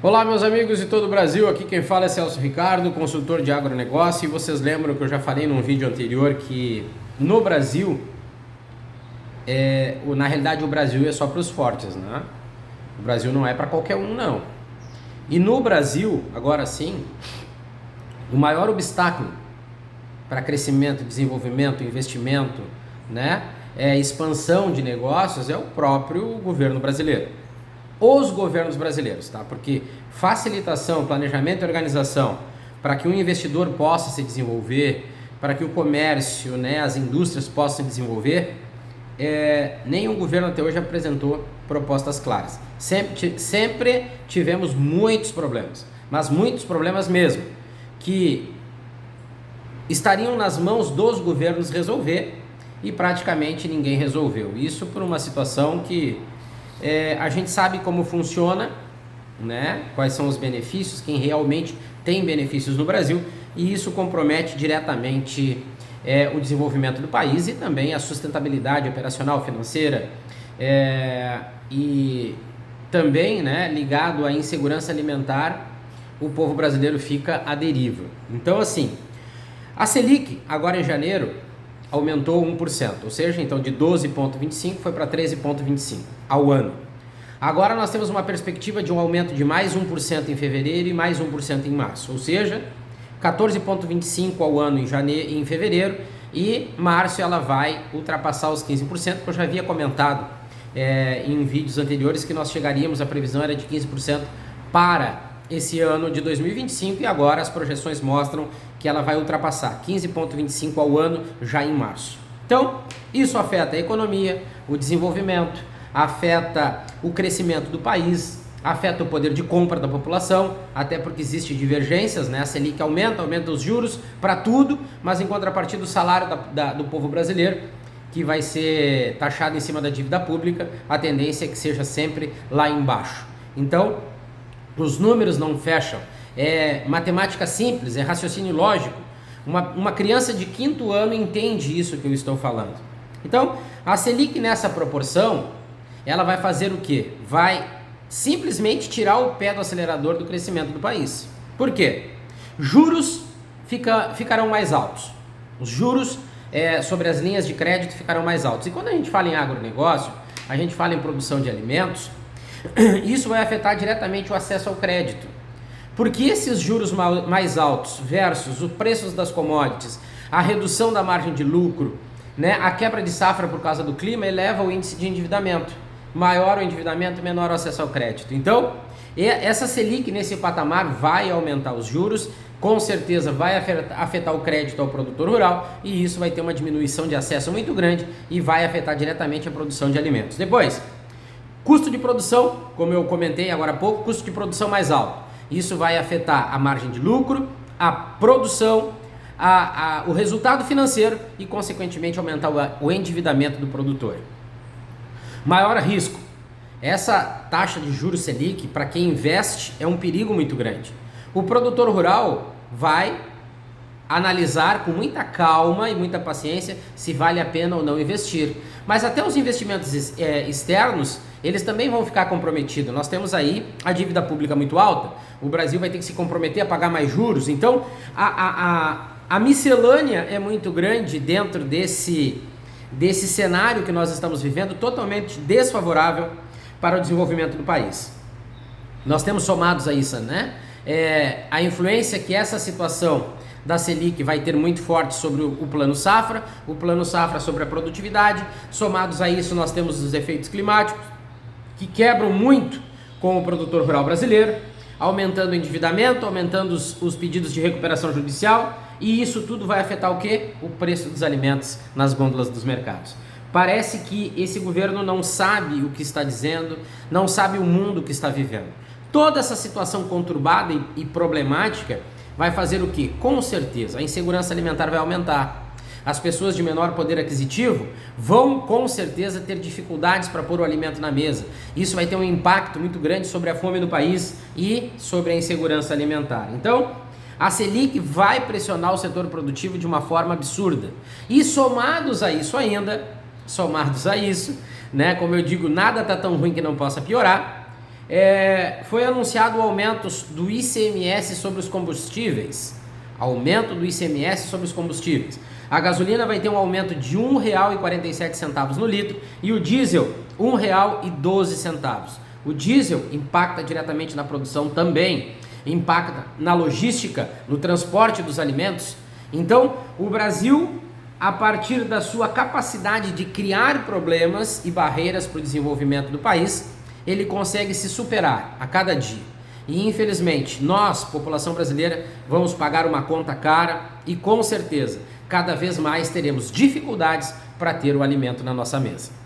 Olá, meus amigos de todo o Brasil, aqui quem fala é Celso Ricardo, consultor de agronegócio, e vocês lembram que eu já falei num vídeo anterior que no Brasil, na realidade o Brasil é só para os fortes, né? O Brasil não é para qualquer um, não. E no Brasil, agora sim, o maior obstáculo para crescimento, desenvolvimento, investimento, né, expansão de negócios é o próprio governo brasileiro. Os governos brasileiros, tá? Porque facilitação, planejamento e organização para que o investidor possa se desenvolver, para que o comércio, né, as indústrias possam se desenvolver, nenhum governo até hoje apresentou propostas claras. Sempre tivemos muitos problemas, mas muitos problemas mesmo, que estariam nas mãos dos governos resolver e praticamente ninguém resolveu. Isso por uma situação que a gente sabe como funciona, né? Quais são os benefícios, quem realmente tem benefícios no Brasil, e isso compromete diretamente o desenvolvimento do país e também a sustentabilidade operacional, financeira, e também, né, ligado à insegurança alimentar, o povo brasileiro fica à deriva. Então, assim, a Selic, agora em janeiro, aumentou 1%, ou seja, então de 12,25 foi para 13,25 ao ano. Agora nós temos uma perspectiva de um aumento de mais 1% em fevereiro e mais 1% em março, ou seja, 14,25 ao ano em fevereiro, e março ela vai ultrapassar os 15%, que eu já havia comentado em vídeos anteriores que nós chegaríamos, a previsão era de 15% para esse ano de 2025, e agora as projeções mostram que ela vai ultrapassar 15,25 ao ano já em março. Então, isso afeta a economia, o desenvolvimento, afeta o crescimento do país, afeta o poder de compra da população, até porque existem divergências, né? A Selic aumenta os juros para tudo, mas em contrapartida o salário do povo brasileiro, que vai ser taxado em cima da dívida pública, a tendência é que seja sempre lá embaixo. Então, os números não fecham, é matemática simples, é raciocínio lógico. Uma criança de 5º ano entende isso que eu estou falando. Então, a Selic nessa proporção, ela vai fazer o quê? Vai simplesmente tirar o pé do acelerador do crescimento do país. Por quê? Juros ficarão mais altos. Os juros sobre as linhas de crédito ficarão mais altos. E quando a gente fala em agronegócio, a gente fala em produção de alimentos, isso vai afetar diretamente o acesso ao crédito, porque esses juros mais altos versus os preços das commodities, a redução da margem de lucro, né, a quebra de safra por causa do clima eleva o índice de endividamento. Maior o endividamento, menor o acesso ao crédito. Então, essa Selic nesse patamar vai aumentar os juros, com certeza vai afetar o crédito ao produtor rural, e isso vai ter uma diminuição de acesso muito grande e vai afetar diretamente a produção de alimentos. Depois, custo de produção, como eu comentei agora há pouco, custo de produção mais alto. Isso vai afetar a margem de lucro, a produção, o resultado financeiro e, consequentemente, aumentar o endividamento do produtor. Maior risco. Essa taxa de juros Selic, para quem investe, é um perigo muito grande. O produtor rural vai analisar com muita calma e muita paciência se vale a pena ou não investir. Mas até os investimentos externos, eles também vão ficar comprometidos. Nós temos aí a dívida pública muito alta, o Brasil vai ter que se comprometer a pagar mais juros, então a miscelânea é muito grande dentro desse cenário que nós estamos vivendo, totalmente desfavorável para o desenvolvimento do país. Nós temos somados a isso, né? A influência que essa situação da Selic vai ter muito forte sobre o plano safra sobre a produtividade. Somados a isso, nós temos os efeitos climáticos, que quebram muito com o produtor rural brasileiro, aumentando o endividamento, aumentando os pedidos de recuperação judicial, e isso tudo vai afetar o quê? O preço dos alimentos nas gôndolas dos mercados. Parece que esse governo não sabe o que está dizendo, não sabe o mundo que está vivendo. Toda essa situação conturbada e problemática vai fazer o quê? Com certeza, a insegurança alimentar vai aumentar. As pessoas de menor poder aquisitivo vão, com certeza, ter dificuldades para pôr o alimento na mesa. Isso vai ter um impacto muito grande sobre a fome no país e sobre a insegurança alimentar. Então, a Selic vai pressionar o setor produtivo de uma forma absurda. E somados a isso, né, como eu digo, nada está tão ruim que não possa piorar. Foi anunciado o aumento do ICMS sobre os combustíveis. Aumento do ICMS sobre os combustíveis. A gasolina vai ter um aumento de R$ 1,47 no litro e o diesel R$ 1,12. O diesel impacta diretamente na produção também, impacta na logística, no transporte dos alimentos. Então, o Brasil, a partir da sua capacidade de criar problemas e barreiras para o desenvolvimento do país, ele consegue se superar a cada dia. E infelizmente, nós, população brasileira, vamos pagar uma conta cara e com certeza, cada vez mais teremos dificuldades para ter o alimento na nossa mesa.